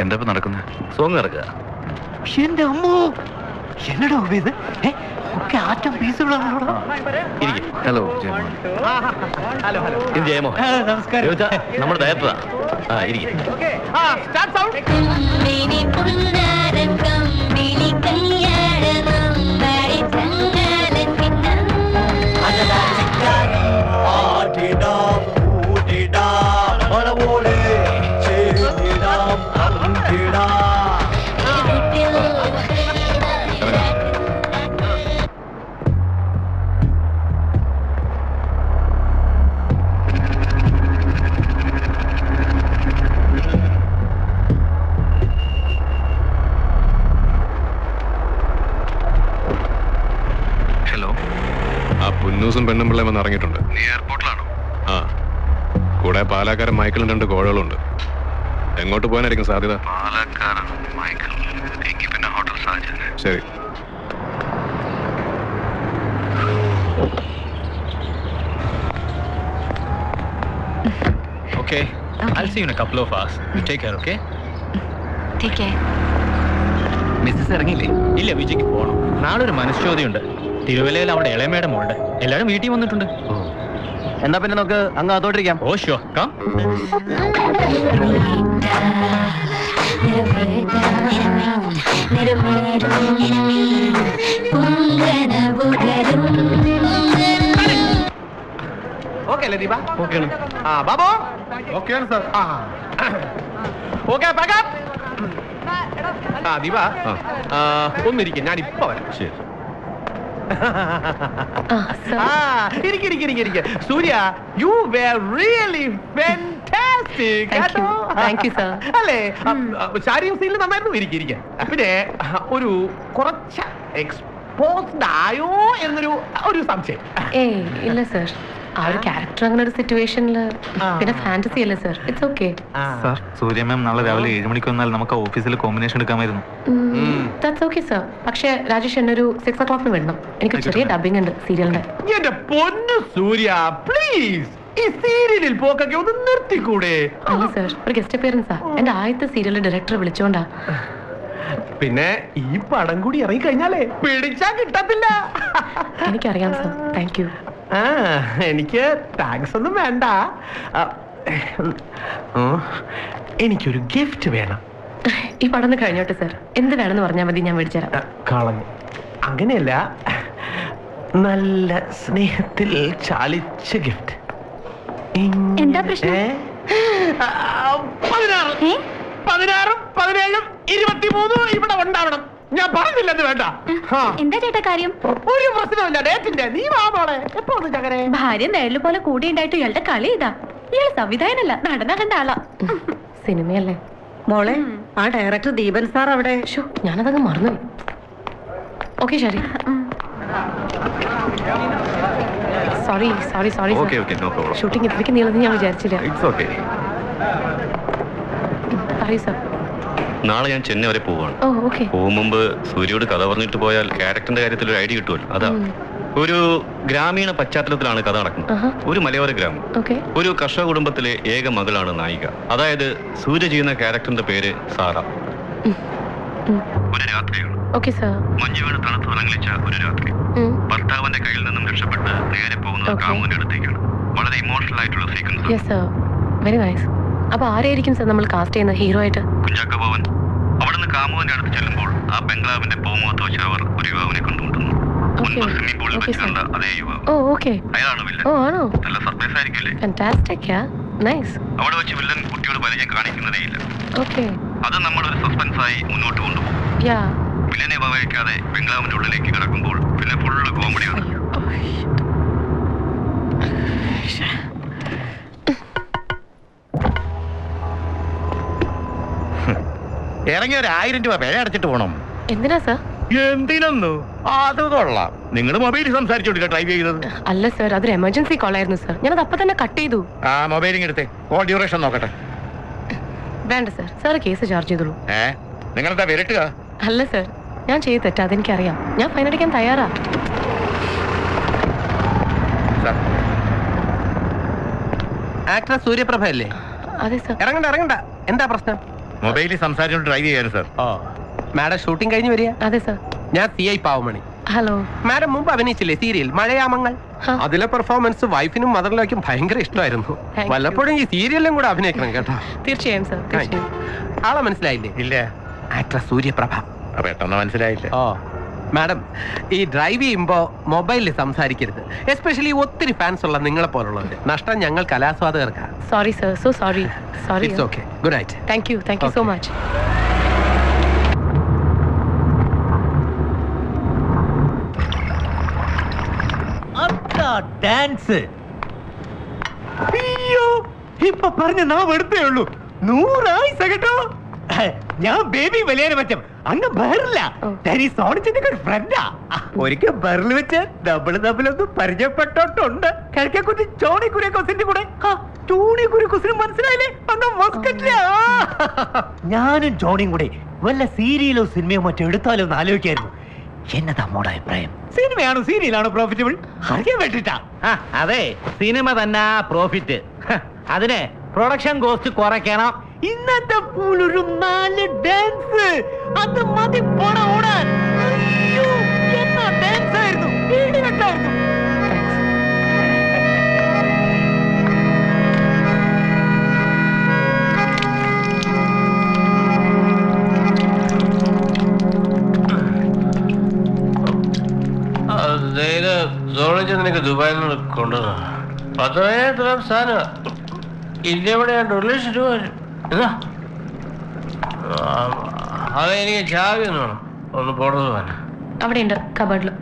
എന്താ ഇപ്പൊ നടക്കുന്നത്? സോങ് ഇറക്കുക. എന്റെ അമ്മോ, എന്നടാ ഇത് ഒക്കെ ആറ്റം പീസുകളാണല്ലോ. ഹലോ ഇത് ജയമോ? നമസ്കാരം. നമ്മുടെ ഡയറക്ടറാ. ഇരിക്കും. പുന്നൂസും പെണ്ണുമ്പിള്ളയും വന്ന് ഇറങ്ങിയിട്ടുണ്ട്. നീ എയർപോർട്ടിലാണോ? ആ, കൂടെ പാലാക്കാരൻ മൈക്കിളും 2 കോഴകളുണ്ട്. എങ്ങോട്ട് പോകാനായിരിക്കും സാധ്യത? പാലക്കാരൻ മൈക്കിൾ, എങ്കിൽ പിന്നെ ഹോട്ടൽ സാജൻ. ശരി. Okay. I'll see you in a couple of hours. You take care, okay? Take care. Mrs ഇറങ്ങിയില്ലേ? ഇല്ല, വിജയ്ക്ക് പോകണം. നാളെ ഒരു മനഃശോധനയുണ്ട്. തിരുവല്ലയിൽ അവിടെ ഇളയമയുടെ മോളുടെ. എല്ലാവരും വീട്ടിൽ വന്നിട്ടുണ്ട്. എന്നാ പിന്നെ നമുക്ക് അങ്ങ് അതോട്ടിരിക്കാം. ഓ ഷോ, കം. ഓക്കെ അല്ലേ ദീപ? ഓക്കെയാണ്. ബാബു ഓക്കെയാണ് സാർ. ഓക്കെ ദീപ ഒന്നിരിക്കും, ഞാൻ ഇപ്പൊ വരാം. ശരി. സൂര്യ, യു വേർ റിയലി ഫാന്റാസ്റ്റിക്. അല്ലേ? ശാരീരിക സീനിൽ നന്നായിരുന്നു. ഇരിക്കാൻ പിന്നെ ഒരു കുറച്ച് എക്സ്പോസ്ഡ് ആയോ എന്നൊരു സംശയം. ഏയ് ഇല്ല സർ, ആ ഒരു ക്യാരക്ടർ അങ്ങനെ ഒരു സിറ്റുവേഷനില് പിന്നെ ഫാന്റസി അല്ലേ sir. It's okay sir. Surya ma'am നാളെ രാവിലെ 7 മണിക്ക് വന്നാൽ നമുക്ക് ഓഫീസിൽ കോമ്പിനേഷൻ എടുക്കാമായിരുന്നു. That's okay sir. പക്ഷേ രാജേഷ് എന്നെ ഒരു 6 o'clock വിടണം. എനിക്ക് ചെറിയ ഡബിംഗ് ഉണ്ട് സീരിയലിന്റെ. എന്റെ പൊന്നു സൂര്യ, പ്ലീസ് ഈ സീരിയലിൽ പോക്കൊക്കെ ഒന്ന് നിർത്തിക്കൂടെ? അല്ല സർ, ഒരു ഗസ്റ്റ് അപ്പിയറൻസാ. എന്റെ ആദ്യത്തെ സീരിയലിലെ ഡയറക്ടർ വിളിച്ചോണ്ടാ. പിന്നെ ഈ പടം കൂടി ഇറങ്ങി കഴിഞ്ഞാലേ പിടിച്ചാ കിട്ടത്തില്ല. എനിക്കറിയാം സർ. Thank you. എനിക്ക് താങ്ക്സ് ഒന്നും വേണ്ട. എനിക്കൊരു ഗിഫ്റ്റ് വേണം. ഈ പടം കഴിഞ്ഞോട്ടെ സർ. എന്ത് വേണമെന്ന് പറഞ്ഞാൽ മതി, ഞാൻ മേടിച്ചുതരാം. കളഞ്ഞു. അങ്ങനെയല്ല, നല്ല സ്നേഹത്തിൽ ചാലിച്ച ഗിഫ്റ്റ്. എന്താ പ്രശ്നം? 16, 17, 23 ഇവിടെ ഉണ്ടാവണം. ഞാൻ പറഞ്ഞില്ലെന്ന് വേണ്ട. എന്താ ചേട്ടാ കാര്യം? ഒരു പ്രശ്നമില്ല. ഡേറ്റിന്റെ നീ വാമോളെ എപ്പോ ചകരെ. ഭാര്യ നേരില് പോലെ കൂടി ഉണ്ടായിട്ട് ഇയാളുടെ കളി ഇതാ. ഇയാള് സംവിധായകനല്ല, നടനാകണ്ട ആളാ. സിനിമയല്ലേ മോളെ? ആ ഡയറക്ടർ ദീപൻ സാർ അവിടെ. ഞാനതങ്ങ് മറന്നു. ഓക്കെ ശരി. Sorry sorry sorry. ഷൂട്ടിംഗ് ഇത്രയ്ക്ക് നീളന്ന് ഞാൻ വിചാരിച്ചില്ല. പറയൂ സർ. നാളെ ഞാൻ ചെന്നൈ വരെ പോവാണ്. പോകും മുമ്പ് സൂര്യയോട് കഥ പറഞ്ഞിട്ട് പോയാൽ ക്യാരക്ടറിന്റെ കാര്യത്തിൽ ഒരു ഐഡിയ കിട്ടുമല്ലോ. അതാ, ഒരു ഗ്രാമീണ പശ്ചാത്തലത്തിലാണ് കഥ നടക്കുന്നത്. ഒരു മലയോര ഗ്രാമം. ഒരു കർഷക കുടുംബത്തിലെ ഏക മകളാണ് നായിക. അതായത് സൂര്യ ചെയ്യുന്ന ക്യാരക്ടറിന്റെ പേര് സാറ. ഒരു രാത്രിയാണ്. മഞ്ഞു വീണ് തണുത്ത് ഉറങ്ങിച്ച ഒരു രാത്രി. ഭർത്താവിന്റെ കയ്യിൽ നിന്നും രക്ഷപ്പെട്ട് നേരെ പോകുന്നത് കാമുവിന്റെ അടുത്തേക്കാണ്. വളരെ ഇമോഷണൽ ആയിട്ടുള്ള സീക്വൻസ്. Very nice. അപ്പൊ ആരായിരിക്കും സർ നമ്മൾ കാസ്റ്റ് ചെയ്യുന്ന ഹീറോ ആയിട്ട്? കുഞ്ചാക്കോ ഭവൻ. അവിടുന്ന് കാമുവിന്റെ അടുത്ത് ചെല്ലുമ്പോൾ ആ ബംഗ്ലാവിന്റെ പൂമുഖത്ത് വെച്ച് അവർ ഒരു യുവാവിനെ കണ്ടുമുട്ടുന്നു. മുൻപ് സ്വിമ്മിംഗ് പൂളിൽ വെച്ച് കണ്ട അതേ യുവാവ്. അയാളാണ് വില്ലൻ. നല്ല സർപ്രൈസ് ആയിരിക്കില്ലേ? അവിടെ വെച്ച് വില്ലൻ കുട്ടിയോട് പരിചയം കാണിക്കുന്നതേയില്ല. അത് നമ്മളൊരു സസ്പെൻസ് ആയി മുന്നോട്ട് കൊണ്ടുപോകും. വില്ലനെ വകവയ്ക്കാതെ ബംഗ്ലാവിന്റെ ഉള്ളിലേക്ക് കിടക്കുമ്പോൾ പിന്നെ ഫുള്ള് കോമഡിയാണ്. ഇറങ്ങി 1000 രൂപ പിഴ അടച്ചിട്ട് പോണം. എന്തിനാ സർ? എന്തിനൊന്നു? അത് കൊള്ളാം. നിങ്ങൾ മൊബൈലിൽ സംസാരിച്ചോണ്ടില്ല ഡ്രൈവ് ചെയ്തത്? അല്ല സർ, അതൊരു എമർജൻസി കോൾ ആയിരുന്നു സർ. ഞാനത് അപ്പൊ തന്നെ കട്ട് ചെയ്തു. ആ മൊബൈലിങ് എടുത്തേ. കോൾ ഡ്യൂറേഷൻ നോക്കട്ടെ. വേണ്ട സർ, സാർ കേസ് ചാർജ് ചെയ്തോളൂ. നിങ്ങളെന്താ വിരട്ടുക? അല്ല സർ, ഞാൻ ചെയ്ത് തെറ്റാ, അതെനിക്കറിയാം. ഞാൻ ഫൈൻ അടിക്കാൻ തയ്യാറാ. ആക്ട്രസ് സൂര്യപ്രഭ അല്ലേ? അതെ സർ. ഇറങ്ങണ്ട. എന്താ പ്രശ്നം? മൊബൈലിൽ സംസാരിച്ചോണ്ട് ഡ്രൈവ് ചെയ്യാനും സാർ. ഓ മാഡം ഷൂട്ടിംഗ് കഴിഞ്ഞ് വരിക? അതെ സർ. ഞാൻ CI പാവമണി. ഹലോ. മാഡം മുമ്പ് അഭിനയിച്ചില്ലേ സീരിയൽ മഴയാമങ്ങൾ? അതിലെ പെർഫോമൻസ് വൈഫിനും മദറിലേക്കും ഭയങ്കര ഇഷ്ടമായിരുന്നു. വല്ലപ്പോഴും ഈ സീരിയലിലും കൂടെ അഭിനയിക്കണം കേട്ടോ. തീർച്ചയായും സർ, തീർച്ചയായും. ആളെ മനസ്സിലായില്ലേ? ഇല്ല. ആക്ട്രസ് സൂര്യപ്രഭ. പെട്ടെന്ന് മനസ്സിലായില്ല. ഓ മാഡം, ഈ ഡ്രൈവ് ചെയ്യുമ്പോ മൊബൈലിൽ സംസാരിക്കരുത്. എസ്പെഷ്യലി ഒത്തിരി ഫാൻസ് ഉള്ള നിങ്ങളെ പോലുള്ളവര്. നഷ്ടം ഞങ്ങൾ കലാസ്വാദകർക്കാണ്. Sorry sir, so sorry. Sorry. It's okay. Good night. Thank you so much. Dance അയ്യോ ഇപ്പൊ പറഞ്ഞ നാം എടുത്തേ ഉള്ളൂ. 100 ആയിസ കേട്ടോ. ഞാൻ ബേബി വലിയ പറ്റും അങ്ങ് ബഹറില്ല. സോണിച്ചന്റെ ഫ്രണ്ടാ. ഒരിക്കൽ ബഹറിൽ വെച്ച് തമ്മിലൊന്നും പരിചയപ്പെട്ടോട്ടുണ്ട്. കിഴക്കേക്കുറ്റി ജോണി കുര്യക്കോസിന്റെ കൂടെ. ജോണി കുര്യക്കോസിന് മനസ്സിലായില്ലേ? അങ്ങ് മസ്കറ്റിലാ. ഞാനും ജോണിയും കൂടെ വല്ല സീരിയലോ സിനിമയോ മറ്റോ എടുത്താലോ എന്ന് ആലോചിക്കായിരുന്നു. എന്നതാ മോടെ അഭിപ്രായം? സിനിമയാണോ സീരിയലാണോ പ്രോഫിറ്റബിൾ അറിയാൻ വേണ്ടിട്ടാ? അതെ, സിനിമ തന്നെ പ്രോഫിറ്റ്. അതിന് പ്രൊഡക്ഷൻ കോസ്റ്റ് കുറയ്ക്കണം. ഇന്നത്തെ പോലൊരു 4 ഡാൻസ് അത് മതി പണം ഓടാൻ. എന്നാ ഡാൻസ് ആയിരുന്നു, ഇടിവെട്ടായിരുന്നു. നിനക്ക് ദുബായിൽ നിന്ന് കൊണ്ടുവന്ന 10,000 ദിർഹം സാധനം. ഇതെവിടെ 1 ലക്ഷം രൂപ ഇതാ. അതെനിക്ക് ചാവി ഒന്ന് വേണം, ഒന്ന് പുറത്തു പോകാൻ. അവിടെ ഉണ്ട് കബഡില്.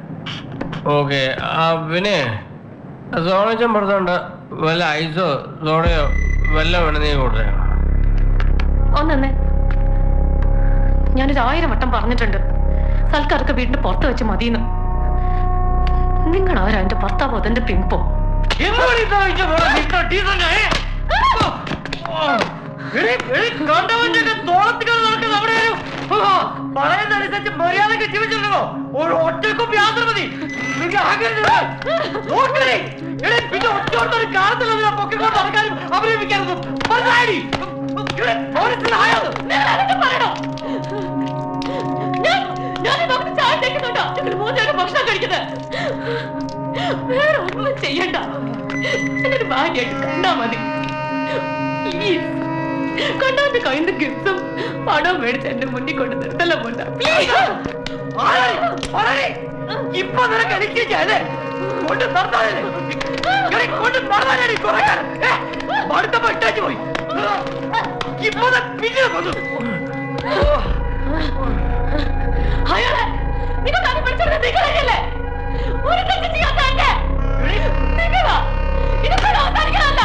ഓക്കെ. പിന്നെ സോണച്ചൻ പുറത്തുണ്ട്. വല്ല ഐസോ സോണയോ വല്ല വേണം നീ കൊടുത്തേ. ഒന്നേ, ഞാനൊരു 1000 വട്ടം പറഞ്ഞിട്ടുണ്ട് സൽക്കാർക്ക് വീടിന്റെ പുറത്ത് വെച്ച് മതിയെന്ന്. നിങ്ങൾ ആരാ എന്റെ ഭർത്താവോ അതെന്റെ പിമ്പോ? മര്യാദക്ക് ജീവിച്ചിട്ടുണ്ടോ? ഒരു ഒറ്റക്കും യാത്ര മതി. കാലത്തിലും അഭിനയിപ്പിക്കായിരുന്നു. ഭക്ഷണം കഴിക്കുന്നത് വേറെ ഒന്നും ചെയ്യണ്ട. എന്നൊരു ഭാര്യയായിട്ട് കണ്ടാ മതി. കണ്ടവന്റെ കയ്യിൽ നിന്ന് ഗിഫ്റ്റും പണവും മേടിച്ച് എന്റെ മുന്നിൽ കൊണ്ട് നിർത്തല്ല പോണ്ട. ഇപ്പൊ നിനക്ക് എനിക്കല്ലേ കൊണ്ട് നടത്താനേ കൊണ്ട് നടത്താനേ കുറെ കാലം അടുത്തപ്പോ ഇട്ടു പോയി. ഇപ്പൊ പിന്നെ വന്നു. അയാളെ നിങ്ങൾ തന്നെ പിടിച്ചെടുത്ത് നിങ്ങളല്ലേ ഒരു തെറ്റ് ചെയ്യാത്ത നിങ്ങളാ ഇതൊക്കെ അവസാനിക്കാനല്ല.